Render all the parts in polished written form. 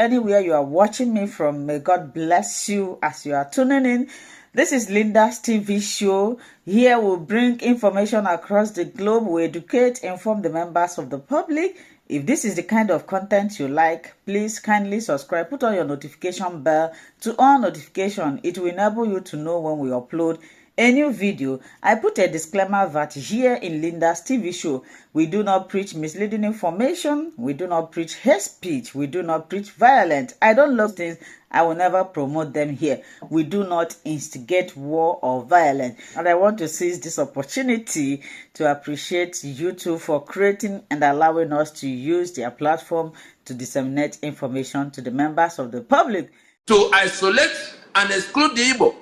anywhere you are watching me from. May God bless you as you are tuning in. This is Linda's TV show. Here we'll bring information across the globe. We educate, inform the members of the public. If this is the kind of content you like, please kindly subscribe. Put on your notification bell to on notification. It will enable you to know when we upload a new video. I put a disclaimer that here in Linda's TV show, we do not preach misleading information. We do not preach hate speech. We do not preach violence. I don't love things. I will never promote them here. We do not instigate war or violence. And I want to seize this opportunity to appreciate you two for creating and allowing us to use their platform to disseminate information to the members of the public. To isolate and exclude the Igbo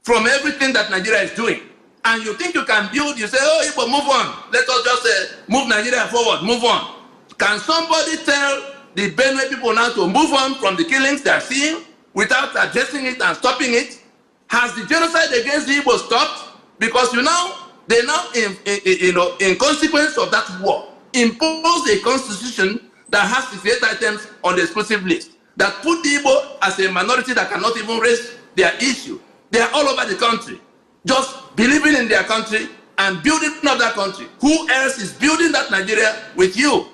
from everything that Nigeria is doing. And you think you can build, you say, oh, Igbo, move on. Let us just move Nigeria forward, move on. Can somebody tell the Benue people now to move on from the killings they are seeing without addressing it and stopping it? Has the genocide against the Igbo stopped? Because they now, in consequence of that war, impose a constitution that has 58 items on the exclusive list that put the Igbo as a minority that cannot even raise their issue. They are all over the country, just believing in their country and building up that country. Who else is building that Nigeria with you?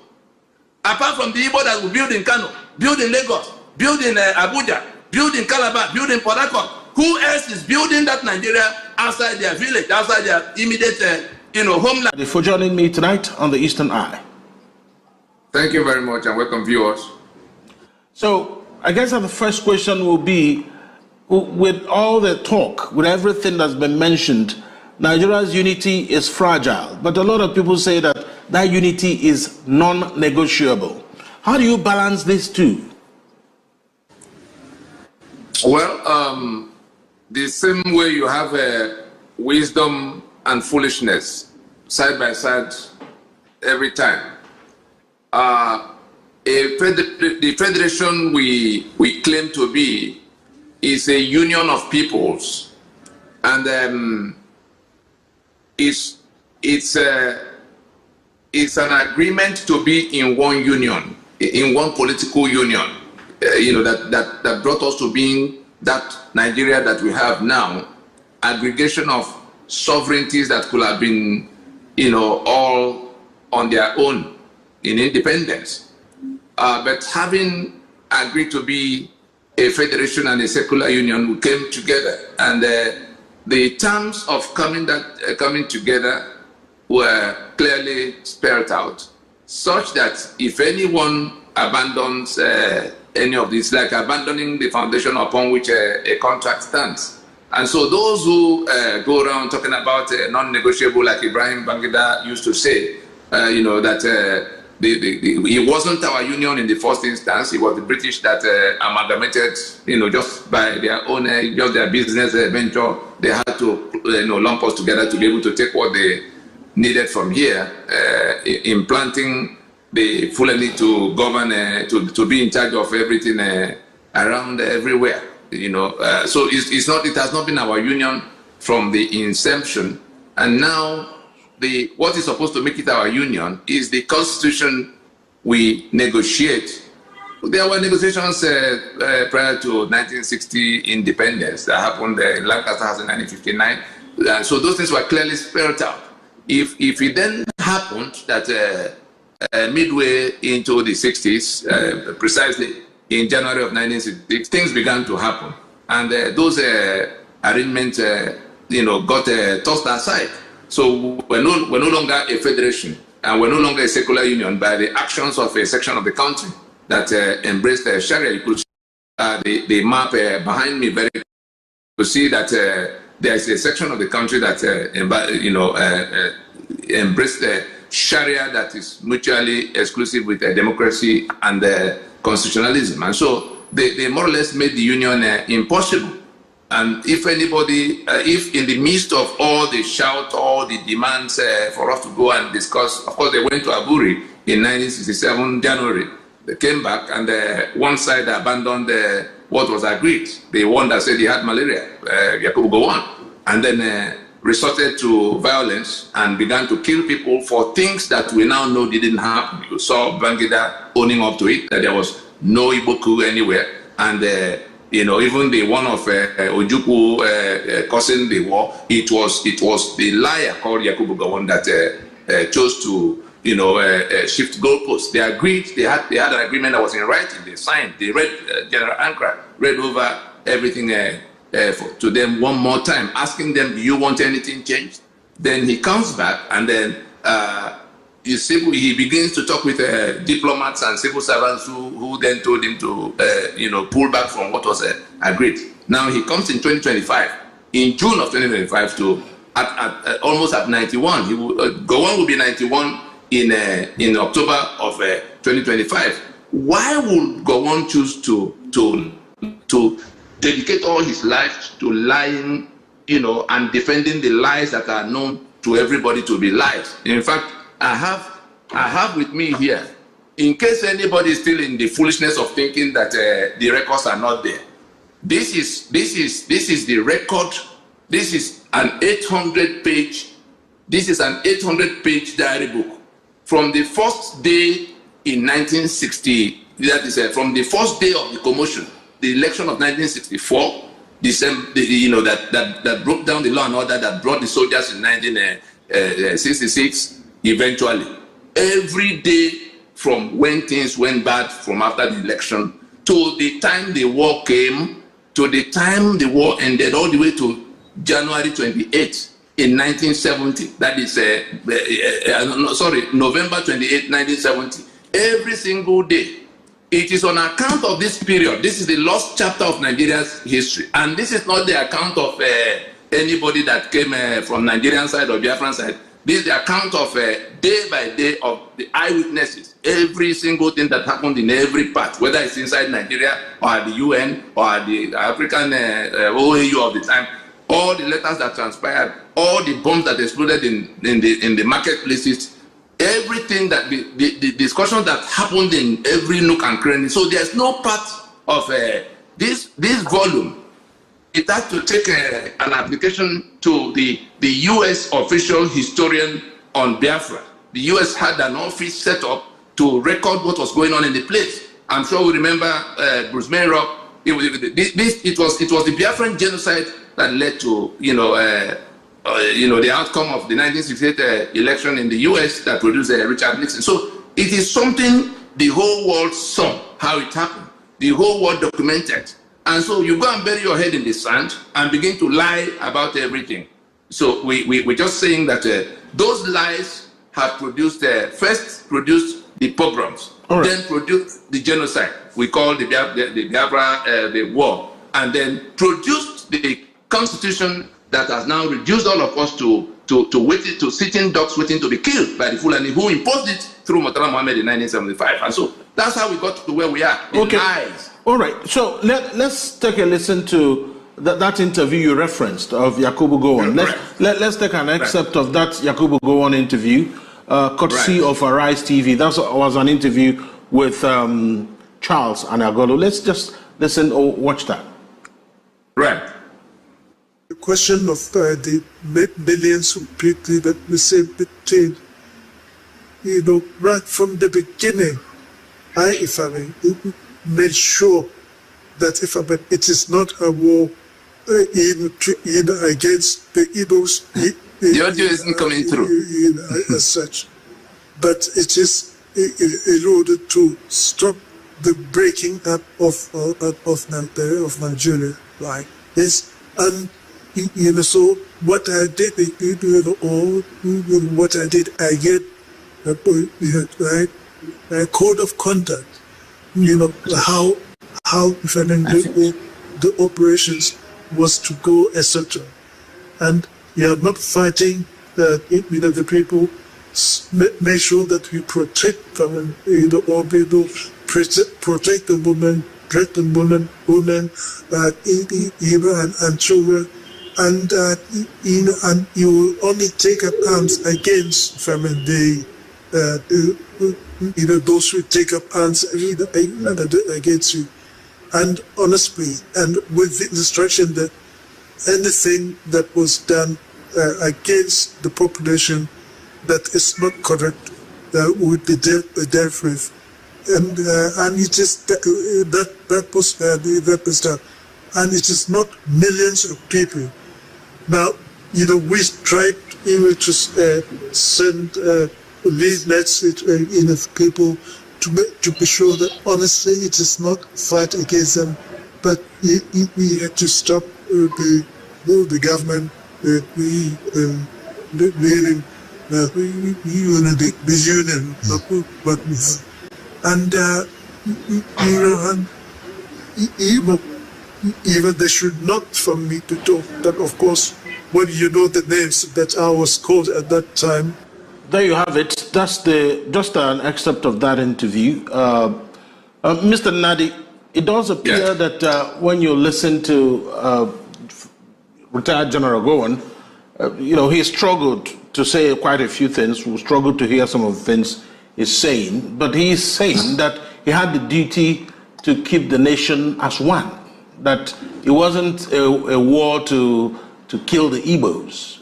Apart from the Igbo that will build in Kano, build in Lagos, build in Abuja, build in Calabar, build in Port Harcourt. Who else is building that Nigeria outside their village, outside their immediate homeland? For joining me tonight on the Eastern Eye. Thank you very much and welcome viewers. So I guess the first question will be, with all the talk, with everything that's been mentioned, Nigeria's unity is fragile, but a lot of people say that that unity is non-negotiable. How do you balance these two? Well, the same way you have wisdom and foolishness side by side every time. The federation we claim to be is a union of peoples, and it's an agreement to be in one union, in one political union, that brought us to being that Nigeria that we have now, aggregation of sovereignties that could have been, all on their own in independence. But having agreed to be a federation and a secular union, we came together, and the terms of coming together were clearly spelled out, such that if anyone abandons any of this, like abandoning the foundation upon which a contract stands. And so those who go around talking about non-negotiable, like Ibrahim Babangida used to say, that it wasn't our union in the first instance. It was the British that amalgamated, just by their own, just their business venture. They had to, lump us together to be able to take what they needed from here, implanting the Fulani to govern, to be in charge of everything around everywhere. So it has not been our union from the inception, and now what is supposed to make it our union is the constitution we negotiate. There were negotiations prior to 1960 independence that happened in Lancaster House in 1959. So those things were clearly spelled out. If it then happened that midway into the 60s, precisely in January of 1966, things began to happen. And those arrangements, got tossed aside. So we're no longer a federation, and we're no longer a secular union by the actions of a section of the country that embraced Sharia. You could see the map behind me very clearly. You see that there is a section of the country that embraced Sharia that is mutually exclusive with democracy and constitutionalism. And so they more or less made the union impossible. And if anybody, if in the midst of all the shout, all the demands for us to go and discuss, of course they went to Aburi in 1967, January. They came back and one side abandoned what was agreed. The one that said he had malaria, General Gowon, and then resorted to violence and began to kill people for things that we now know didn't happen. You saw Babangida owning up to it, that there was no Igbo coup anywhere. And, you know, even the one of Ojukwu causing the war, it was the liar called Yakubu Gowon that chose to, you know, shift goalposts. They agreed, they had an agreement that was in writing, they signed, they read, General Ankara read over everything to them one more time, asking them, do you want anything changed? Then he comes back, and then he begins to talk with diplomats and civil servants who then told him to, you know, pull back from what was agreed. Now he comes in 2025, in June of 2025, to almost at 91. Gowon will be 91 in October of 2025. Why would Gowon choose to dedicate all his life to lying, you know, and defending the lies that are known to everybody to be lies? In fact, I have with me here, in case anybody is still in the foolishness of thinking that the records are not there. This is the record. This is an 800-page. This is an 800-page diary book from the first day in 1960. That is from the first day of the commotion, the election of 1964. December, you know, that broke down the law and order that brought the soldiers in 1966. Eventually, every day from when things went bad from after the election to the time the war came, to the time the war ended, all the way to January 28th in 1970. That is, November 28, 1970. Every single day. It is on account of this period. This is the lost chapter of Nigeria's history. And this is not the account of anybody that came from Nigerian side or Biafran side. This is the account of day by day of the eyewitnesses. Every single thing that happened in every part, whether it's inside Nigeria or at the UN or at the African OAU of the time, all the letters that transpired, all the bombs that exploded in the marketplaces, everything that the discussion that happened in every nook and cranny. So there's no part of this volume. It had to take an application to the U.S. official historian on Biafra. The U.S. had an office set up to record what was going on in the place. I'm sure we remember Bruce Mayrock. It was the Biafran genocide that led to the outcome of the 1968 election in the U.S. that produced Richard Nixon. So it is something the whole world saw how it happened. The whole world documented. And so you go and bury your head in the sand and begin to lie about everything. So we're just saying that those lies have produced, first produced the pogroms, right, then produced the genocide we call the Biafra the war, and then produced the constitution that has now reduced all of us to sitting ducks waiting to be killed by the Fulani who imposed it through Murtala Mohammed in 1975. And so that's how we got to where we are. Okay. Lies. All right. So let's take a listen to that interview you referenced of Yakubu Gowon. Let's take an excerpt of that Yakubu Gowon interview, courtesy of Arise TV. That was an interview with Charles Anagolo. Let's just listen or watch that. Right. The question of the millions of people that we say between, right from the beginning, if I may, made sure that it is not a war against the Igbos. The audio isn't coming through. As such, but it is in order to stop the breaking up of Nigeria. Right? Yes, and so what I did, what I did, I get a code of conduct. How the operations was to go, etc. And we are not fighting the people. Make sure that we protect all people, protect the women, and children, and and you will only take up arms against those who take up arms against you. And honestly, and with the instruction that anything that was done against the population that is not correct would be dealt with and it is that was and it is not millions of people. Now, we tried even to send leaflets of people to be sure that honestly it is not fight against them, but we had to stop the government the union, but and even they should not for me to talk that, of course, when you know the names that I was called at that time. There you have it. That's just an excerpt of that interview. Mr. Nnadi, it does appear that when you listen to retired General Gowon, he struggled to say quite a few things. We struggled to hear some of the things he's saying, but he's saying that he had the duty to keep the nation as one, that it wasn't a war to kill the Igbos.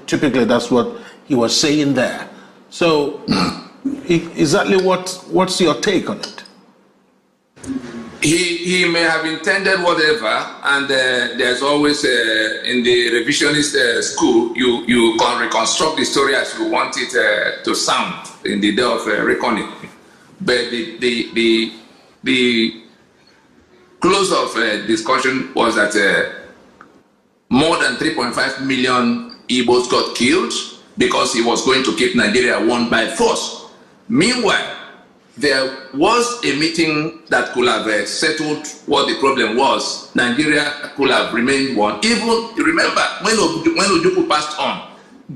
Typically that's what he was saying there. So, exactly what's your take on it? He may have intended whatever, and there's always in the revisionist school, you can reconstruct the story as you want it to sound in the day of reckoning. But the close of discussion was that more than 3.5 million Igbos got killed because he was going to keep Nigeria one by force. Meanwhile, there was a meeting that could have settled what the problem was. Nigeria could have remained one. Even, remember, when Ojukwu passed on,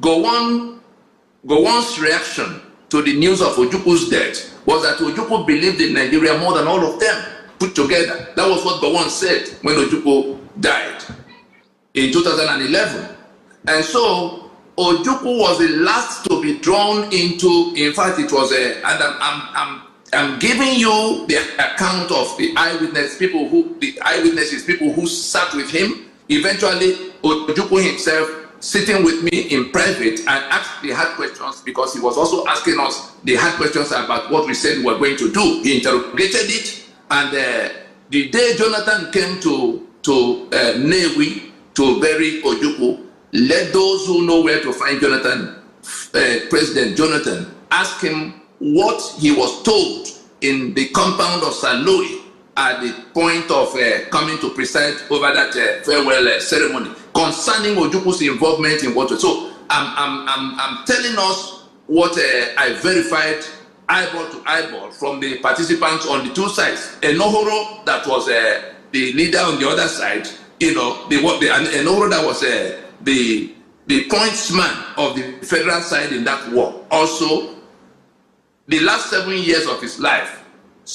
Gowon's reaction to the news of Ojukwu's death was that Ojukwu believed in Nigeria more than all of them put together. That was what Gowon said when Ojukwu died in 2011. And so, Ojukwu was the last to be drawn into, in fact, it was and I'm giving you the account of the eyewitnesses, people who sat with him. Eventually, Ojukwu himself sitting with me in private and asked the hard questions, because he was also asking us the hard questions about what we said we were going to do. He interrogated it, and the day Jonathan came to Nnewi to bury Ojukwu, let those who know where to find Jonathan, President Jonathan, ask him what he was told in the compound of Saloi at the point of coming to preside over that farewell ceremony concerning Ojukwu's involvement in Woto. So I'm telling us what I verified eyeball to eyeball from the participants on the two sides. Enohoro, that was the leader on the other side, Enohoro that was the pointsman of the federal side in that war. Also, the last 7 years of his life,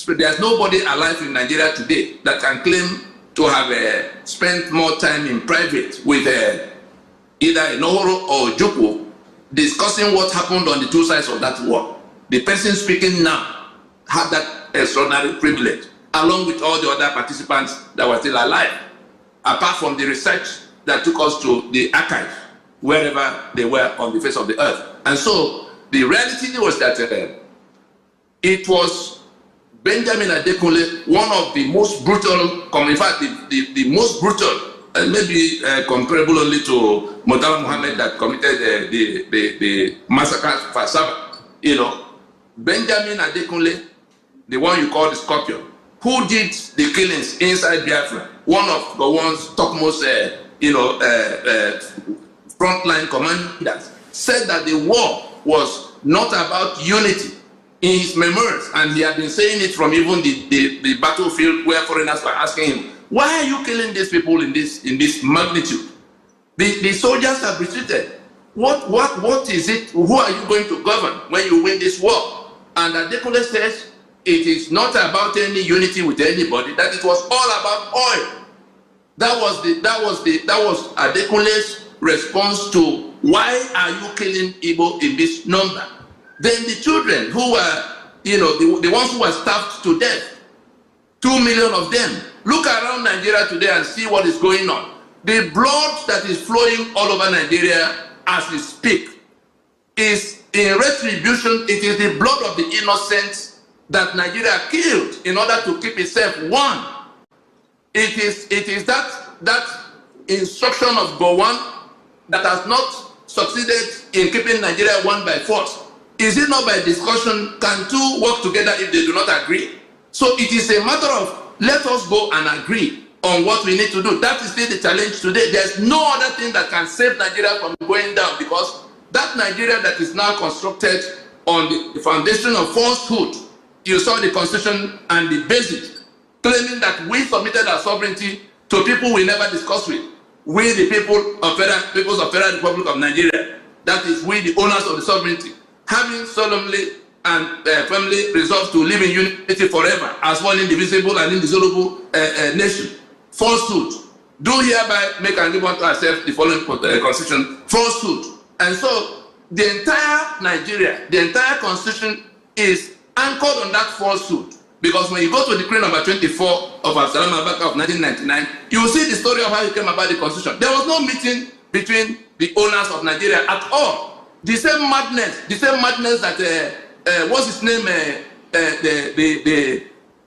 there's nobody alive in Nigeria today that can claim to have spent more time in private with either Enohoro or Ojukwu discussing what happened on the two sides of that war. The person speaking now had that extraordinary privilege, along with all the other participants that were still alive, apart from the research that took us to the archive, wherever they were on the face of the earth. And so the reality was that it was Benjamin Adekunle, one of the most brutal, in fact, the most brutal, maybe comparable only to Murtala Muhammad that committed the massacre of Fasaba. Benjamin Adekunle, the one you call the Scorpion, who did the killings inside Biafra, one of Gowon's topmost, frontline commanders, said that the war was not about unity. In his memoirs, and he had been saying it from even the battlefield, where foreigners were asking him, why are you killing these people in this magnitude? The soldiers have retreated. What is it? Who are you going to govern when you win this war? And Adekunle says it is not about any unity with anybody, that it was all about oil. That was Adekunle's response to why are you killing Igbo in this number? Then the children who were, the ones who were starved to death, 2 million of them. Look around Nigeria today and see what is going on. The blood that is flowing all over Nigeria as we speak is in retribution. It is the blood of the innocent that Nigeria killed in order to keep itself one. It is that instruction of Gowon that has not succeeded in keeping Nigeria one by force. Is it not by discussion? Can two work together if they do not agree? So it is a matter of let us go and agree on what we need to do. That is still the challenge today. There's no other thing that can save Nigeria from going down, because that Nigeria that is now constructed on the foundation of falsehood. You saw the constitution and the basics claiming that we submitted our sovereignty to people we never discussed with. We, the peoples of Federal Republic of Nigeria, that is, we, the owners of the sovereignty, having solemnly and firmly resolved to live in unity forever as one indivisible and indissoluble nation. Falsehood. Do hereby make and give unto ourselves the following constitution. Falsehood. And so the entire Nigeria, the entire constitution is anchored on that falsehood. Because when you go to decree number 24 of Absalom Abaka of 1999, you will see the story of how it came about the constitution. There was no meeting between the owners of Nigeria at all. The same madness that what's his name?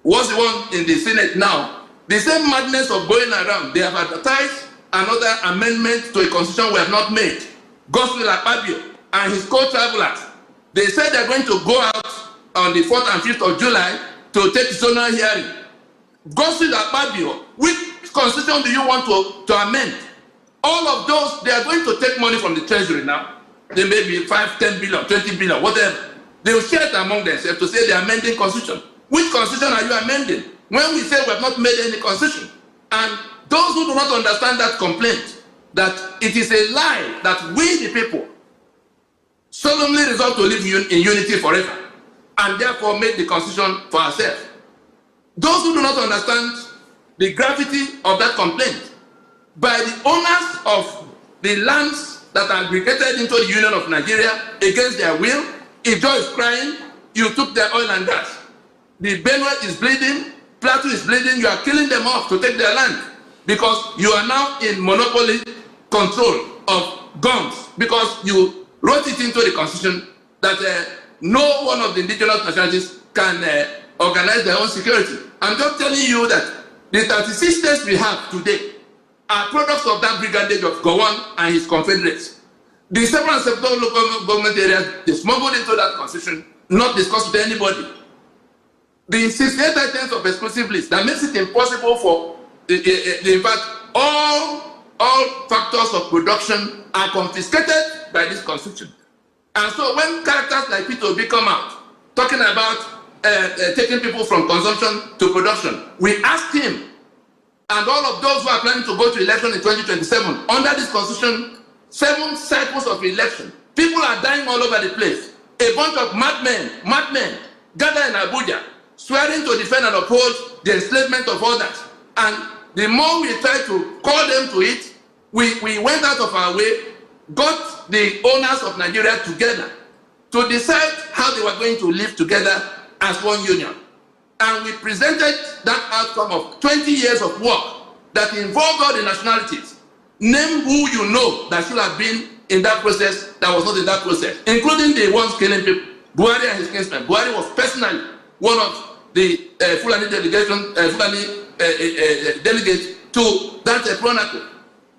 What's the one in the Senate now? The same madness of going around. They have advertised another amendment to a constitution we have not made. Gospel Akpabio and his co-travelers. They said they're going to go out on the 4th and 5th of July to take zonal hearing. Gospel Akpabio, which constitution do you want to amend? All of those, they are going to take money from the treasury now. They may be 5, 10 billion, 20 billion, whatever. They will share it among themselves to say they are amending constitution. Which constitution are you amending? When we say we have not made any constitution. And those who do not understand that complaint, that it is a lie that we the people solemnly resolve to live in unity forever and therefore make the constitution for ourselves. Those who do not understand the gravity of that complaint, by the owners of the lands that are aggregated into the Union of Nigeria against their will, if Joe is crying, you took their oil and gas. The Benue is bleeding, Plateau is bleeding, you are killing them off to take their land because you are now in monopoly control of guns, because you wrote it into the constitution that no one of the indigenous nationalities can organize their own security. I'm just telling you that the 36 states we have today are products of that brigandage of Gowon and his confederates. The 7 and 7 local government areas, they smuggled into that constitution, not discussed with anybody. The 68 items of exclusive list that makes it impossible for, in fact, all factors of production are confiscated by this constitution. And so when characters like Peter Obi come out, talking about taking people from consumption to production, we asked him, and all of those who are planning to go to election in 2027, under this constitution, 7 cycles of election, people are dying all over the place. A bunch of madmen gather in Abuja, swearing to defend and uphold the enslavement of others. And the more we try to call them to it, we went out of our way, got the owners of Nigeria together to decide how they were going to live together as one union. And we presented that outcome of 20 years of work that involved all the nationalities. Name who you know that should have been in that process that was not in that process, including the ones killing people. Buhari and his kinsmen. Buhari was personally one of the Fulani delegates to that Pronaco.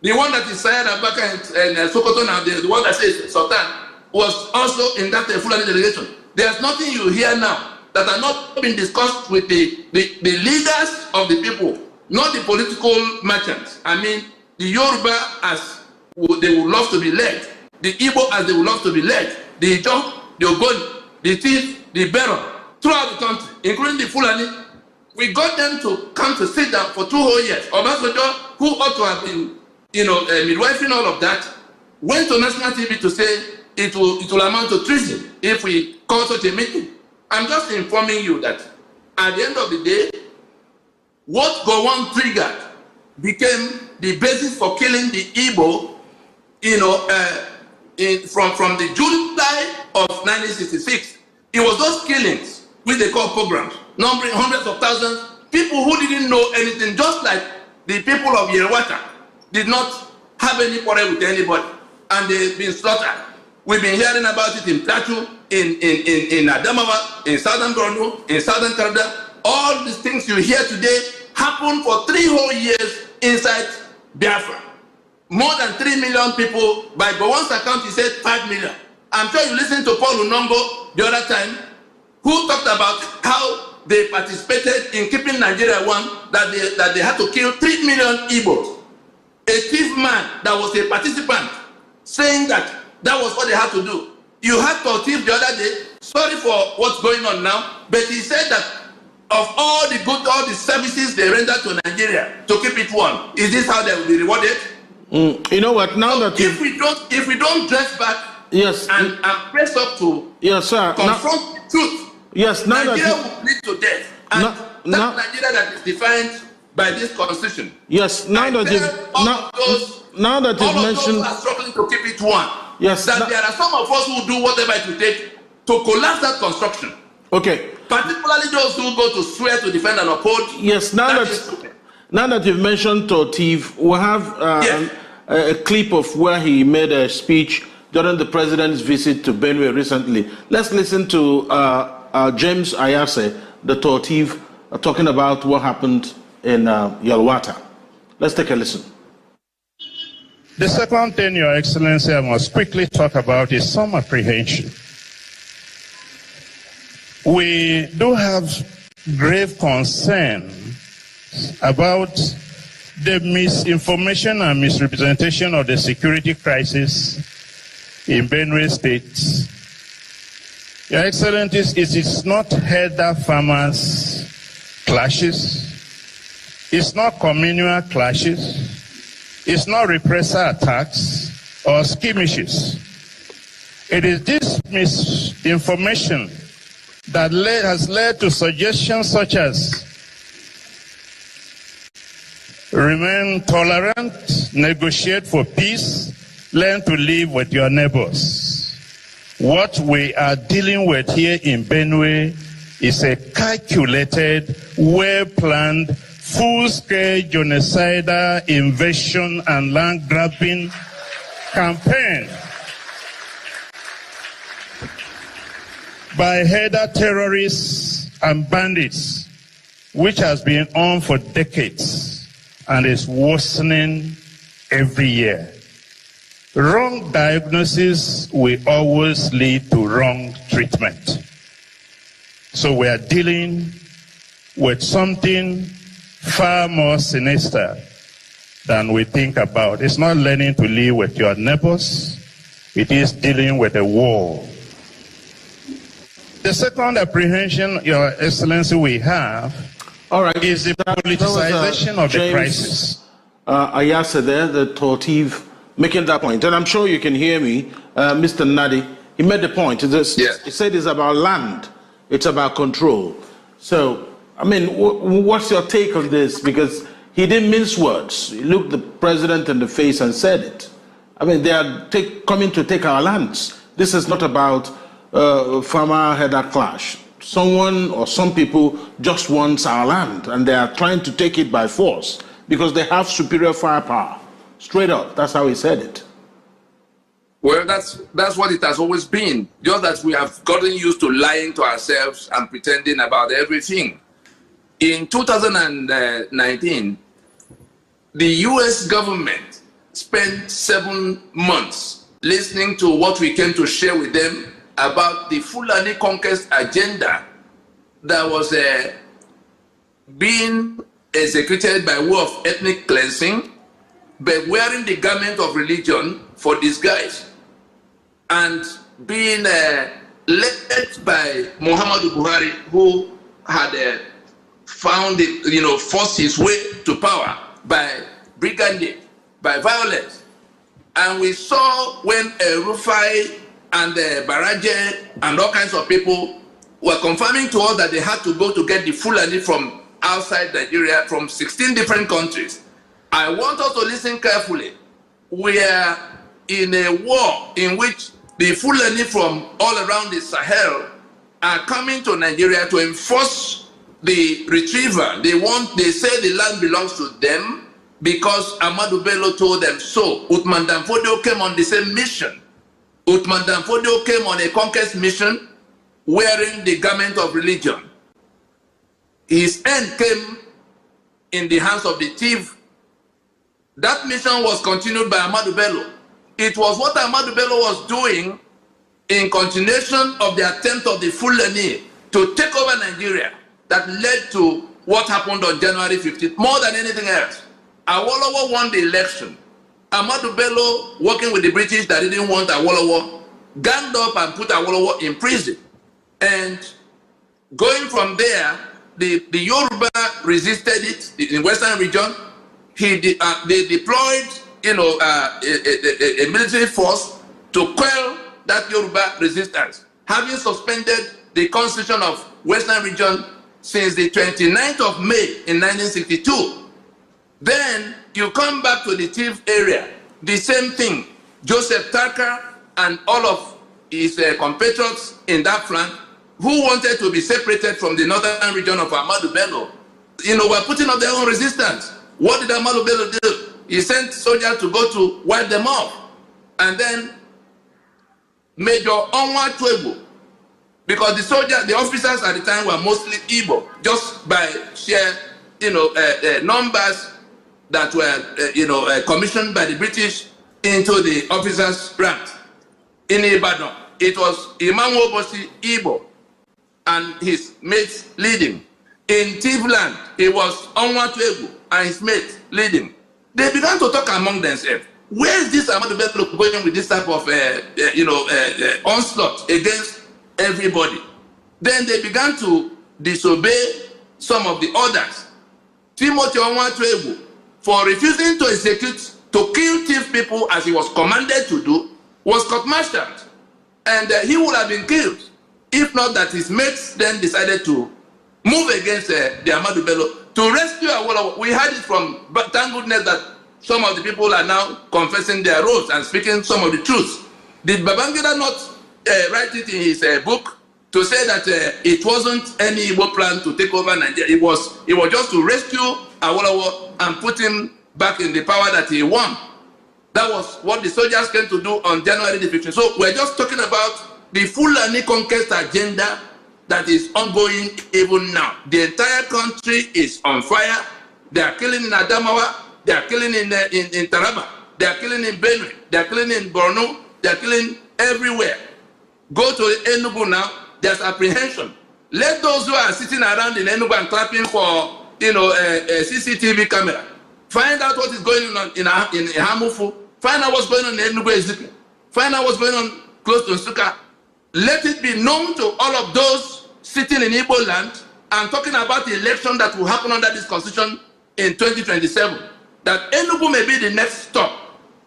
The one that is Sayed Abaka and Sokoto now, the one that says Sultan, was also in that Fulani delegation. There's nothing you hear now that are not being discussed with the leaders of the people, not the political merchants. I mean, the Yoruba as they would love to be led, the Igbo as they would love to be led, the Ijaw, the Ogoni, the Thief, the Baron, throughout the country, including the Fulani. We got them to come to sit down for 2 whole years. Obasanjo, who ought to have been, midwifing all of that, went to national TV to say it will amount to treason if we call such a meeting. I'm just informing you that at the end of the day, what Gowon triggered became the basis for killing the Igbo, from the July of 1966. It was those killings, which they call pogroms, numbering hundreds of thousands, people who didn't know anything, just like the people of Yerwata did not have any quarrel with anybody, and they've been slaughtered. We've been hearing about it in Plateau, in Adamawa, in southern Borno, in southern Canada. All these things you hear today happened for 3 whole years inside Biafra. More than 3 million people. By Gowon's account, he said 5 million. I'm sure you listened to Paul Unongo the other time, who talked about how they participated in keeping Nigeria one, that they had to kill 3 million Igbos. A chief man that was a participant saying that was what they had to do. You had Tortif the other day, sorry for what's going on now, but he said that of all the services they render to Nigeria to keep it one, is this how they will be rewarded? You know what? Now that if we don't dress back, yes, and press up to confront the truth, yes, now Nigeria that will lead to death, and that Nigeria that is defined by this constitution. Yes, now that you've mentioned, those are struggling to keep it one. Yes, that there are some of us who do whatever it will take to collapse that construction. Okay. Particularly those who go to swear to defend and uphold. Yes, now that you've mentioned Tortif, we'll have a clip of where he made a speech during the president's visit to Benue recently. Let's listen to James Ayase, the Tortif, talking about what happened in Yelwata. Let's take a listen. The second thing, Your Excellency, I must quickly talk about is some apprehension. We do have grave concern about the misinformation and misrepresentation of the security crisis in Benue State. Your Excellency, it is not herder farmers clashes, it's not communal clashes, it's not repressor attacks or skirmishes. It is this misinformation that has led to suggestions such as remain tolerant, negotiate for peace, learn to live with your neighbors. What we are dealing with here in Benue is a calculated, well-planned, full-scale genocidal invasion and land-grabbing campaign by herder terrorists and bandits, which has been on for decades and is worsening every year. Wrong diagnosis will always lead to wrong treatment. So we are dealing with something far more sinister than we think about. It's not learning to live with your neighbors. It is dealing with a war. The second apprehension, Your Excellency, we have is the politicization of the crisis. Ayase there, the Tortif, making that point. And I'm sure you can hear me, Mr. Nnadi. He made the point. He said it's about land. It's about control. So, I mean, what's your take on this? Because he didn't mince words. He looked the president in the face and said it. I mean, they are coming to take our lands. This is not about farmer-herder clash. Someone or some people just wants our land, and they are trying to take it by force because they have superior firepower. Straight up, that's how he said it. Well, that's what it has always been. Just that we have gotten used to lying to ourselves and pretending about everything. In 2019, the US government spent 7 months listening to what we came to share with them about the Fulani conquest agenda that was being executed by way of ethnic cleansing, but wearing the garment of religion for disguise, and being led by Muhammadu Buhari, who had found it, forced his way to power by brigandage, by violence. And we saw when Rufai and Baraje and all kinds of people were confirming to us that they had to go to get the Fulani from outside Nigeria, from 16 different countries. I want us to listen carefully. We are in a war in which the Fulani from all around the Sahel are coming to Nigeria to enforce the retrieval. They say the land belongs to them because Ahmadu Bello told them so. Uthman Danfodio came on the same mission. Uthman Danfodio came on a conquest mission wearing the garment of religion. His end came in the hands of the thief. That mission was continued by Ahmadu Bello. It was what Ahmadu Bello was doing in continuation of the attempt of the Fulani to take over Nigeria that led to what happened on January 15th, more than anything else. Awolowo won the election. Ahmadu Bello, working with the British that didn't want Awolowo, ganged up and put Awolowo in prison. And going from there, the Yoruba resisted it in the Western region. They deployed, a military force to quell that Yoruba resistance, having suspended the constitution of Western region since the 29th of May in 1962. Then you come back to the Tiv area, the same thing. Joseph Tucker and all of his compatriots in that flank who wanted to be separated from the northern region of Ahmadu Bello, were putting up their own resistance. What did Ahmadu Bello do? He sent soldiers to go to wipe them off. And then Major Onwa Twebo, because the officers at the time were mostly Igbo, just by sheer, numbers that were, commissioned by the British into the officers' ranks. In Ibadan, it was Imam Obosi Igbo and his mates leading. In Tivland, it was Onwa Twebo and his mates leading. They began to talk among themselves. Where is this Ahmadu Bello going with this type of, onslaught against everybody? Then they began to disobey some of the orders. Timothy Onwa Twebo, for refusing to execute, to kill thief people as he was commanded to do, was court-martialed. And he would have been killed, if not that his mates then decided to move against the Ahmadu Bello to rescue Awolowo. We heard it from, but thank goodness that some of the people are now confessing their roles and speaking some of the truths. Did Babangida not write it in his book to say that it wasn't any Igbo plan to take over Nigeria? It was just to rescue Awolowo and put him back in the power that he won. That was what the soldiers came to do on January the 15th. So we're just talking about the Fulani conquest agenda that is ongoing even now. The entire country is on fire. They are killing in Adamawa. They are killing in Taraba. They are killing in Benue. They are killing in Borno. They are killing everywhere. Go to Enugu now. There's apprehension. Let those who are sitting around in Enugu and clapping for a CCTV camera find out what is going on in Hamufu. Find out what's going on in Enugu Ezike. Find out what's going on close to Nsukka. Let it be known to all of those sitting in Igbo land and talking about the election that will happen under this constitution in 2027. That Enugu may be the next stop.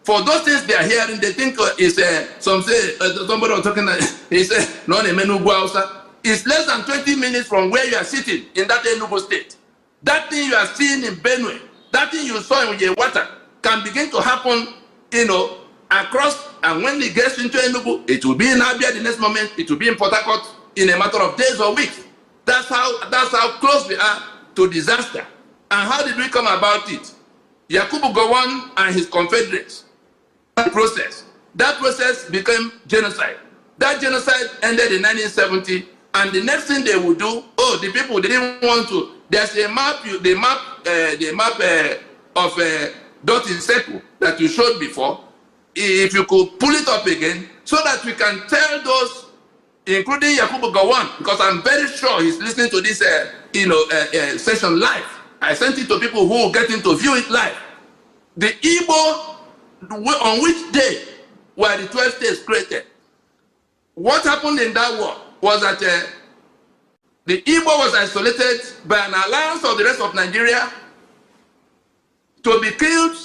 For those things they are hearing, they think somebody was talking, he said, it's less than 20 minutes from where you are sitting in that Enugu state. That thing you are seeing in Benue, that thing you saw in Yewata can begin to happen, across, and when it gets into Enugu, it will be in Abia the next moment, it will be in Port Harcourt in a matter of days or weeks. That's how close we are to disaster. And how did we come about it? Yakubu Gowon and his confederates process. That process became genocide. That genocide ended in 1970, and the next thing they would do, the people didn't want to. There's a map, the map of Dot in Seku that you showed before. If you could pull it up again, so that we can tell those, including Yakubu Gowon, because I'm very sure he's listening to this, session live. I sent it to people who get in to view it live. The Igbo, on which day were the 12 states created? What happened in that war was that the Igbo was isolated by an alliance of the rest of Nigeria to be killed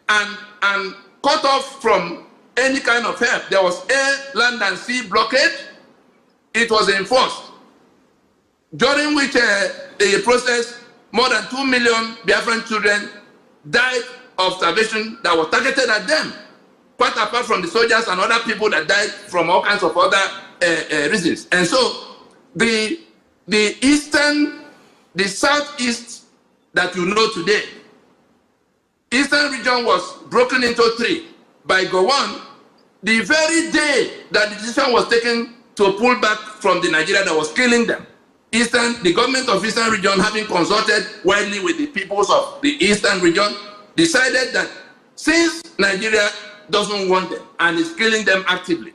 and cut off from any kind of help. There was air, land, and sea blockade. It was enforced, during which the process, more than 2 million Biafran children died of starvation that was targeted at them, quite apart from the soldiers and other people that died from all kinds of other reasons. And so the southeast that you know today, eastern region was broken into three by Gowon the very day that the decision was taken to pull back from the Nigeria that was killing them, the government of Eastern region, having consulted widely with the peoples of the Eastern region, decided that since Nigeria doesn't want them and is killing them actively,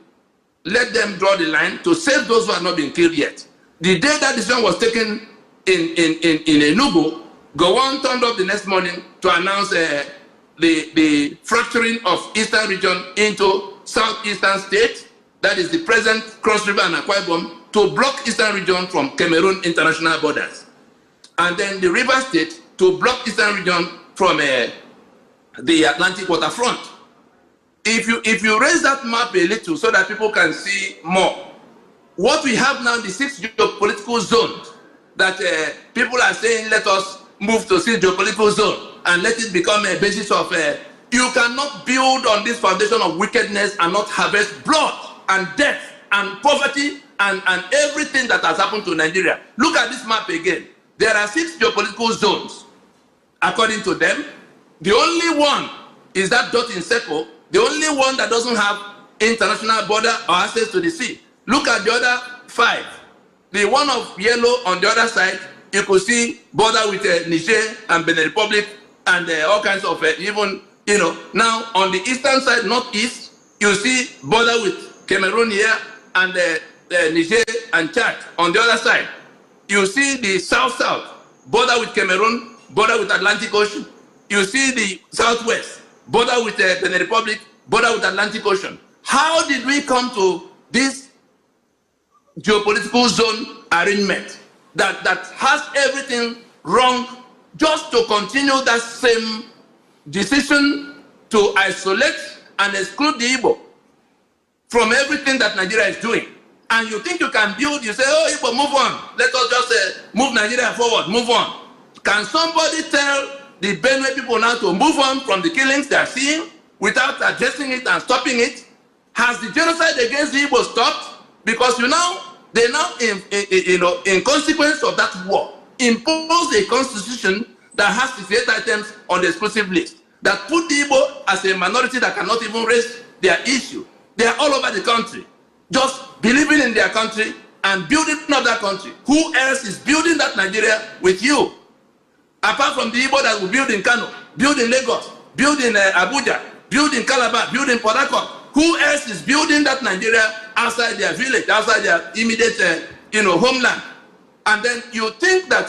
let them draw the line to save those who have not been killed yet. The day that decision was taken in Enugu, Gowon turned up the next morning to announce the fracturing of Eastern region into southeastern states, that is the present Cross River and Akwa Ibom, to block Eastern region from Cameroon international borders. And then the River State to block Eastern region from the Atlantic waterfront. If you raise that map a little so that people can see more, what we have now, the 6 geopolitical zones that people are saying, let us move to 6 geopolitical zone and let it become a basis of, you cannot build on this foundation of wickedness and not harvest blood and death and poverty and everything that has happened to Nigeria. Look at this map again. There are 6 geopolitical zones. According to them, the only one is that dot in circle, the only one that doesn't have international border or access to the sea. Look at the other 5. The one of yellow on the other side, you could see border with Niger and Benin Republic and all kinds of even, now on the eastern side, northeast, you see border with Cameroon here and Niger and Chad. On the other side, you see the south-south, border with Cameroon, border with Atlantic Ocean. You see the southwest, border with Benin Republic, border with Atlantic Ocean. How did we come to this geopolitical zone arrangement that has everything wrong just to continue that same decision to isolate and exclude the Igbo from everything that Nigeria is doing? And you think you can build, you say, oh, Igbo, move on. Let us just move Nigeria forward, move on. Can somebody tell the Benue people now to move on from the killings they are seeing without addressing it and stopping it? Has the genocide against the Igbo stopped? Because they now, in consequence of that war, impose a constitution that has 68 items on the exclusive list that put the Igbo as a minority that cannot even raise their issue. They are all over the country, just believing in their country and building up that country. Who else is building that Nigeria with you? Apart from the Igbo that will build in Kano, build in Lagos, build in Abuja, build in Calabar, build in Port Harcourt. Who else is building that Nigeria outside their village, outside their immediate, homeland? And then you think that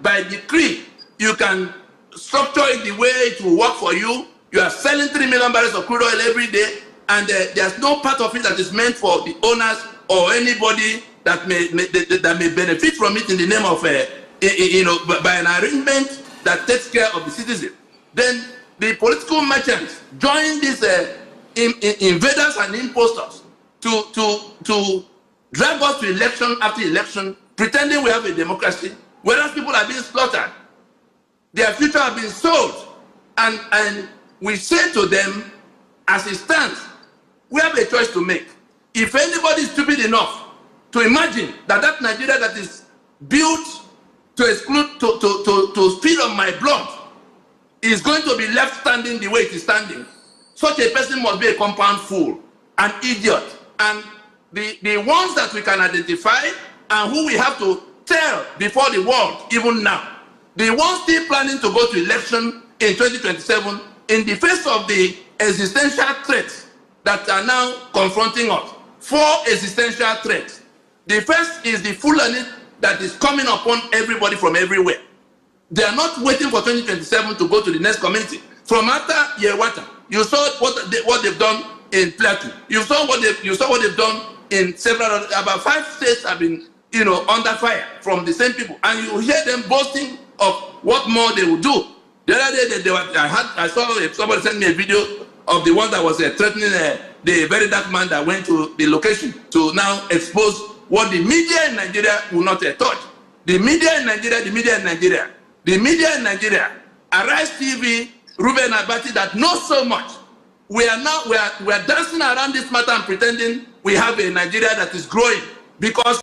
by decree you can structure it the way it will work for you. You are selling 3 million barrels of crude oil every day, and there's no part of it that is meant for the owners or anybody that may benefit from it in the name of by an arrangement that takes care of the citizen. Then the political merchants join these invaders and impostors to drag us to election after election, pretending we have a democracy, whereas people are being slaughtered. Their future have been sold. And we say to them, as it stands, we have a choice to make. If anybody is stupid enough to imagine that Nigeria that is built to exclude, to feed on my blood is going to be left standing the way it is standing, such a person must be a compound fool, an idiot. And the ones that we can identify and who we have to tell before the world, even now, the ones still planning to go to election in 2027 in the face of the existential threats that are now confronting us. 4 existential threats. The first is the Fulani that is coming upon everybody from everywhere. They are not waiting for 2027 to go to the next community. From after Yewata, you saw what they've done in Plateau. You saw what they've done in several, about 5 states have been, under fire from the same people, and you hear them boasting of what more they will do. The other day, I saw somebody send me a video of the one that was threatening the very dark man that went to the location to now expose what the media in Nigeria will not touch. The media in Nigeria, Arise TV, Ruben Abati that knows so much. We are dancing around this matter and pretending we have a Nigeria that is growing because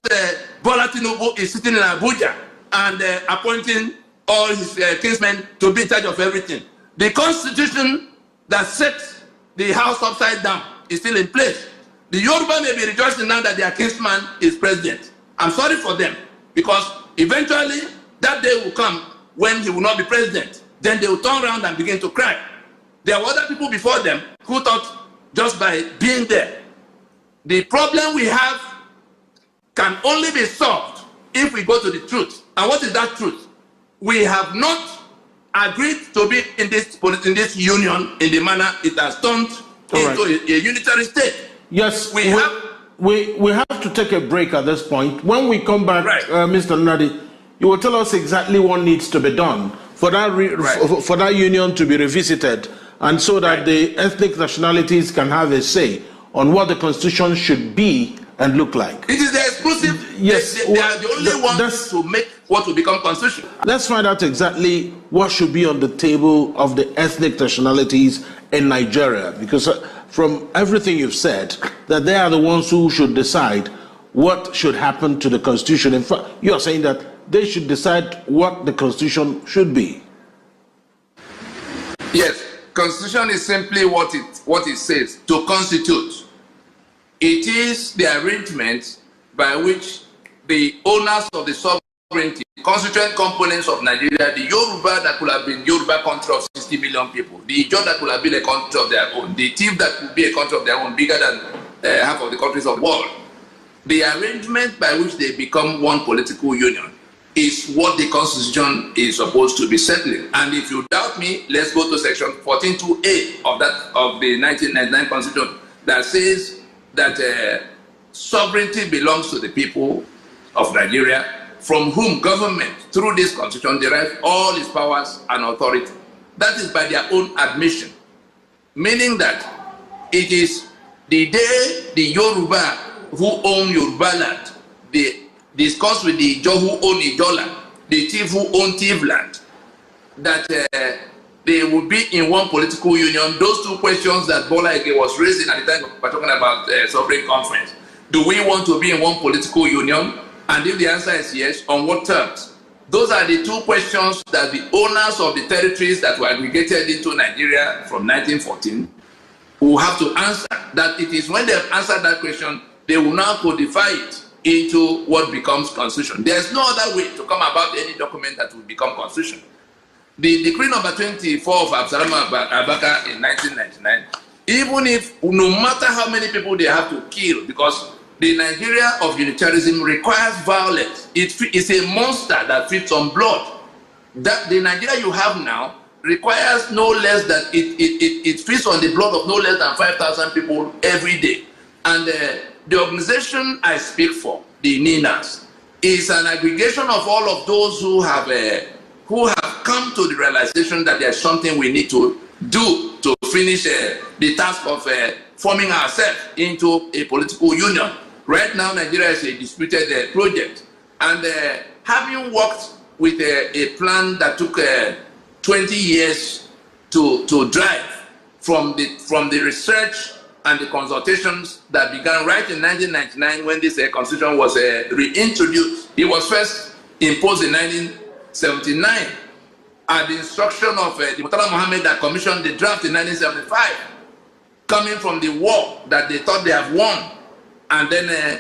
Bola Tinubu is sitting in Abuja and appointing all his kinsmen to be in charge of everything. The constitution that sets the house upside down is still in place. The Yoruba may be rejoicing now that their kinsman is president. I'm sorry for them, because eventually that day will come when he will not be president. Then they will turn around and begin to cry. There were other people before them who thought just by being there. The problem we have can only be solved if we go to the truth. And what is that truth? We have not agreed to be in this union in the manner it has turned into a unitary state. Yes, we have to take a break at this point. When we come back, Mr. Nnadi, you will tell us exactly what needs to be done for that for that union to be revisited, and so that the ethnic nationalities can have a say on what the constitution should be and look like. It is the exclusive. Yes, they are the only ones to make what will become constitution. Let's find out exactly what should be on the table of the ethnic nationalities in Nigeria, because from everything you've said, that they are the ones who should decide what should happen to the constitution. In fact, you are saying that they should decide what the constitution should be. Yes, constitution is simply what it says, to constitute. It is the arrangement by which the owners of the sovereignty, constituent components of Nigeria, the Yoruba that could have been Yoruba country of 60 million people, the Ijaw that could have been a country of their own, the Tiv that could be a country of their own, bigger than half of the countries of the world. The arrangement by which they become one political union is what the constitution is supposed to be settling. And if you doubt me, let's go to section 14.2a of the 1999 constitution that says that sovereignty belongs to the people of Nigeria, from whom government, through this constitution, derives all its powers and authority. That is by their own admission, meaning that it is the day the Yoruba who own Yoruba land, they discuss with the Ijaw who own Ijaw land, the Tiv who own Tiv land, that they will be in one political union. Those two questions that Bola Ige was raising at the time we're talking about sovereign conference. Do we want to be in one political union? And if the answer is yes, on what terms? Those are the two questions that the owners of the territories that were aggregated into Nigeria from 1914 will have to answer. That it is when they have answered that question, they will now codify it into what becomes constitution. There's no other way to come about any document that will become constitution. The decree number 24 of Absalom Abaka in 1999, even if, no matter how many people they have to kill, because the Nigeria of unitarianism requires violence. It's a monster that feeds on blood. That the Nigeria you have now requires no less than, it feeds on the blood of no less than 5,000 people every day. And the organization I speak for, the NINAS, is an aggregation of all of those who have come to the realization that there's something we need to do to finish the task of forming ourselves into a political union. Right now, Nigeria is a disputed project, and having worked with a plan that took 20 years to drive from the research and the consultations that began right in 1999 when this constitution was reintroduced. It was first imposed in 1979 at the instruction of the Murtala Mohammed that commissioned the draft in 1975, coming from the war that they thought they have won, and then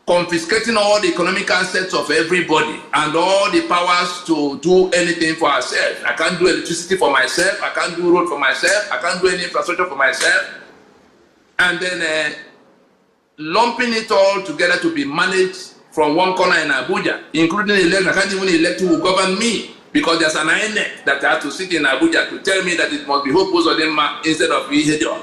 confiscating all the economic assets of everybody and all the powers to do anything for ourselves. I can't do electricity for myself, I can't do road for myself, I can't do any infrastructure for myself. And then lumping it all together to be managed from one corner in Abuja, including the election. I can't even elect who will govern me, because there's an INEC that I have to sit in Abuja to tell me that it must be Hope Uzodinma instead of Ihedioh.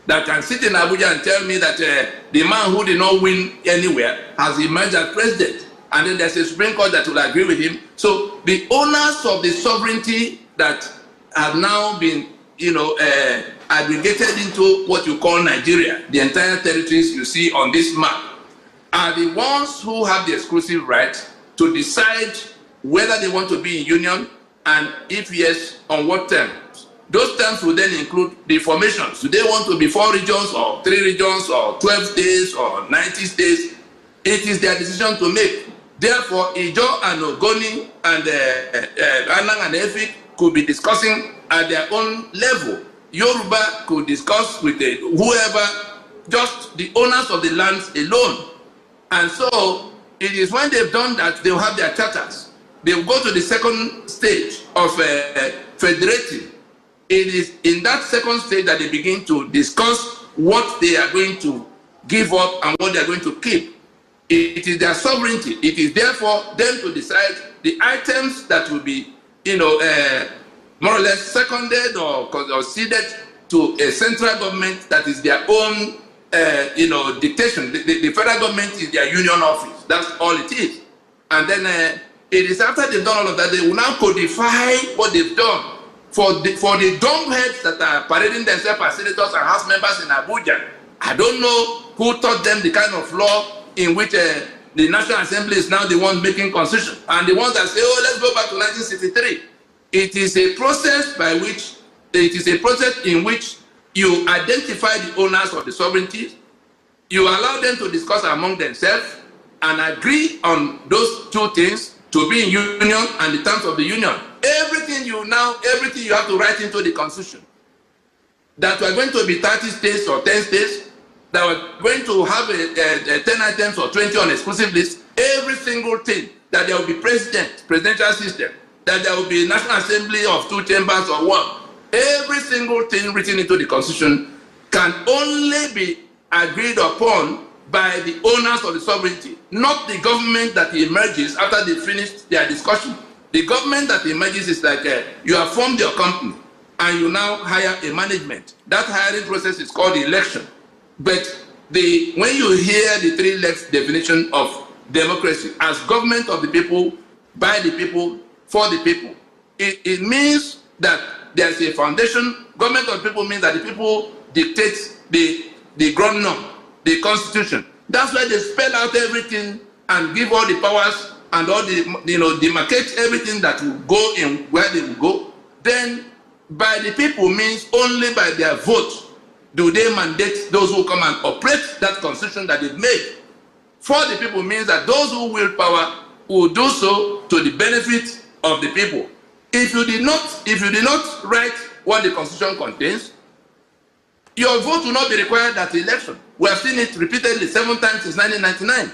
That can sit in Abuja and tell me that the man who did not win anywhere has emerged as president. And then there's a Supreme Court that will agree with him. So the owners of the sovereignty that have now been, aggregated into what you call Nigeria, the entire territories you see on this map, are the ones who have the exclusive right to decide whether they want to be in union, and if yes, on what terms. Those terms will then include the formations. Do they want to be 4 regions or 3 regions or 12 states or 90 states? It is their decision to make. Therefore, Ijaw and Ogoni and Anang and Efik could be discussing at their own level. Yoruba could discuss with whoever just the owners of the lands alone. And so it is when they've done that, they'll have their charters. They'll go to the second stage of federating. It is in that second stage that they begin to discuss what they are going to give up and what they are going to keep. It is their sovereignty. It is therefore them to decide the items that will be, more or less seconded or ceded to a central government that is their own, dictation. The federal government is their union office. That's all it is. And then it is after they've done all of that, they will now codify what they've done. For the dumbheads that are parading themselves as senators and house members in Abuja, I don't know who taught them the kind of law in which the National Assembly is now the one making constitution, and the ones that say, oh, let's go back to 1963. It is a process in which you identify the owners of the sovereignty, you allow them to discuss among themselves and agree on those two things to be in union and the terms of the union. Everything you have to write into the constitution. That we're going to be 30 states or 10 states, that we're going to have a 10 items or 20 on exclusive list, every single thing, that there will be presidential system, that there will be a National Assembly of 2 chambers or 1. Every single thing written into the constitution can only be agreed upon by the owners of the sovereignty, not the government that emerges after they finish their discussion. The government that emerges is like you have formed your company and you now hire a management. That hiring process is called election. But when you hear the 3 legs definition of democracy as government of the people, by the people, for the people, it means that there's a foundation. Government of the people means that the people dictate the ground norm, the constitution. That's why they spell out everything and give all the powers and all the, demarcate everything that will go in where they will go. Then by the people means only by their vote do they mandate those who come and operate that constitution that they've made. For the people means that those who wield power will do so to the benefit of the people. If you did not write what the constitution contains, your vote will not be required at the election. We have seen it repeatedly 7 times since 1999.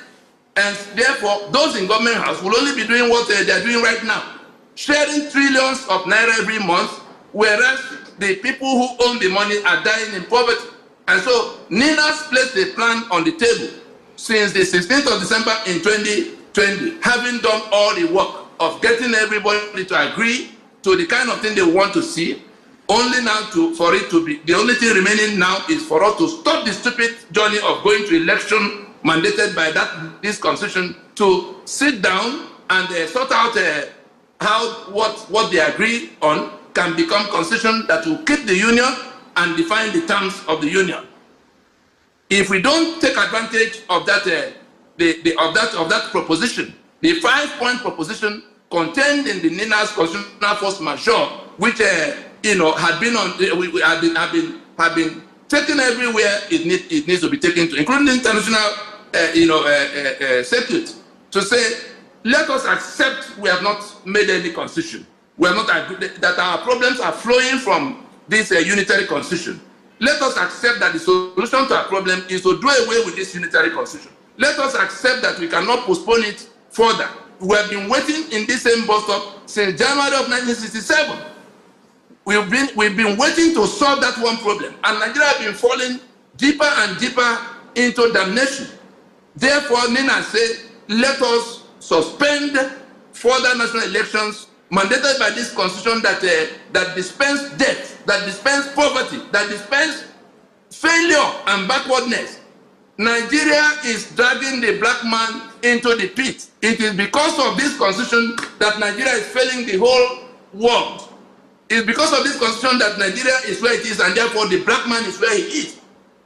And therefore, those in government house will only be doing what they are doing right now, sharing trillions of naira every month, whereas the people who own the money are dying in poverty. And so, Nina's placed a plan on the table since the 16th of December in 2020, having done all the work of getting everybody to agree to the kind of thing they want to see. Only now for it to be, the only thing remaining now is for us to stop the stupid journey of going to election mandated by this constitution, to sit down and sort out what they agree on can become constitution that will keep the union and define the terms of the union. If we don't take advantage of that, of that proposition, the 5-point proposition contained in the Nina's constitutional force majeure, which had been taken everywhere it needs to be taken to, including the international circuit, to say, let us accept we have not made any constitution. We have not agreed that our problems are flowing from this unitary constitution. Let us accept that the solution to our problem is to do away with this unitary constitution. Let us accept that we cannot postpone it further. We have been waiting in this same bus stop since January of 1967. We've been waiting to solve that one problem, and Nigeria has been falling deeper and deeper into damnation. Therefore, Nina said, let us suspend further national elections mandated by this constitution that dispense death, that dispense poverty, that dispense failure and backwardness. Nigeria is dragging the black man into the pit. It is because of this constitution that Nigeria is failing the whole world. It's because of this constitution that Nigeria is where it is, and therefore the black man is where he is.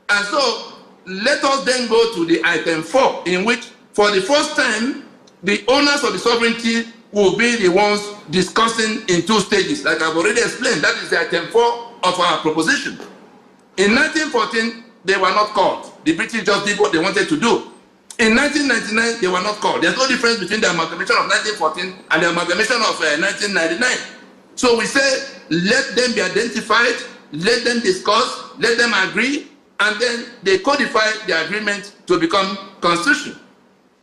And so, let us then go to the item 4, in which, for the first time, the owners of the sovereignty will be the ones discussing in 2 stages. Like I've already explained, that is the item 4 of our proposition. In 1914, they were not called. The British just did what they wanted to do. In 1999, they were not called. There's no difference between the amalgamation of 1914 and the amalgamation of 1999. So we say, let them be identified, let them discuss, let them agree, and then they codify the agreement to become constitution.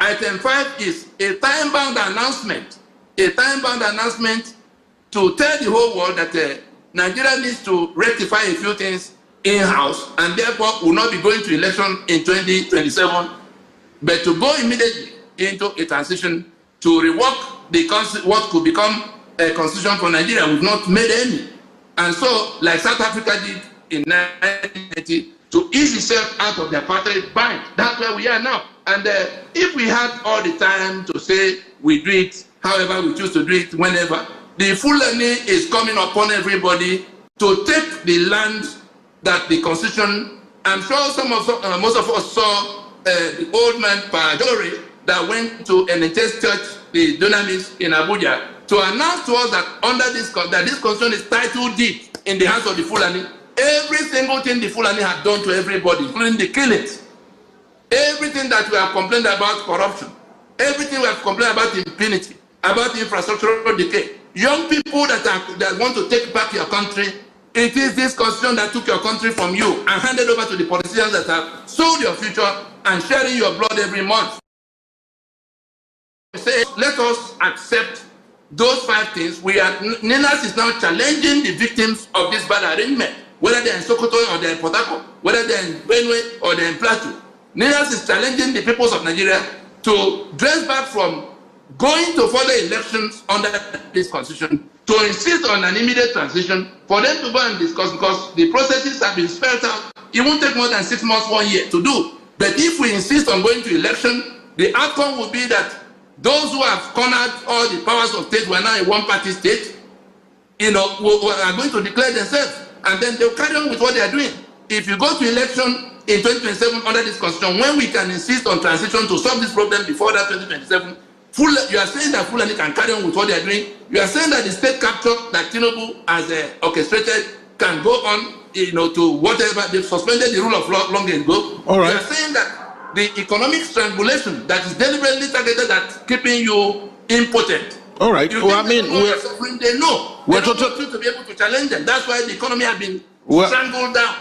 Item 5 is a time-bound announcement. A time-bound announcement to tell the whole world that Nigeria needs to rectify a few things in-house and therefore will not be going to election in 2027, but to go immediately into a transition to rework what could become a constitution for Nigeria. We've not made any. And so, like South Africa did in 1980, to ease itself out of the apartheid bind. That's where we are now. And if we had all the time to say we do it however we choose to do it, whenever, the Fulani is coming upon everybody to take the land that the Constitution, I'm sure most of us saw the old man Pajori that went to NHS Church, the Dunamis in Abuja, to announce to us that under this Constitution is titled deed in the hands of the Fulani. Every single thing the Fulani had done to everybody, including the killings, everything that we have complained about, corruption, everything we have complained about, impunity, about infrastructural decay, young people that want to take back your country, it is this constitution that took your country from you and handed over to the politicians that have sold your future and sharing your blood every month. We say, let us accept those 5 things. Ninas is now challenging the victims of this bad arrangement, whether they're in Sokoto or they're in Port Harcourt, whether they're in Benue or they're in Plateau. Ninas is challenging the peoples of Nigeria to dress back from going to further elections under this constitution, to insist on an immediate transition, for them to go and discuss, because the processes have been spelled out. It won't take more than 6 months, 1 year to do. But if we insist on going to election, the outcome will be that those who have cornered all the powers of state, who are now a one-party state, are going to declare themselves, and then they'll carry on with what they are doing. If you go to election in 2027 under this constitution, when we can insist on transition to solve this problem before that 2027, you are saying that Fulani can carry on with what they are doing. You are saying that the state capture that Tinubu has orchestrated can go on, to whatever. They've suspended the rule of law long ago. All right. You are saying that the economic strangulation that is deliberately targeted at keeping you impotent. All right. You Well, I think mean, we're suffering. They know. They don't want you to be able to challenge them. That's why the economy has been strangled down.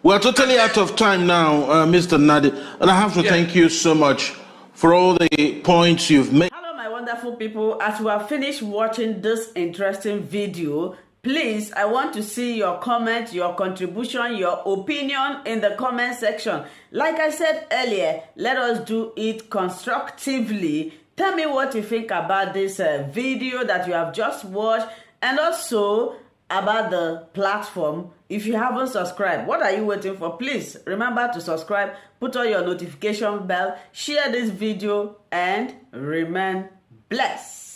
We're totally out of time now, Mr. Nnadi, and I have to thank you so much for all the points you've made. Hello, my wonderful people. As we have finished watching this interesting video, please, I want to see your comment, your contribution, your opinion in the comment section. Like I said earlier, let us do it constructively. Tell me what you think about this video that you have just watched, and also about the platform. If you haven't subscribed, what are you waiting for? Please remember to subscribe, put on your notification bell, share this video, and remain blessed.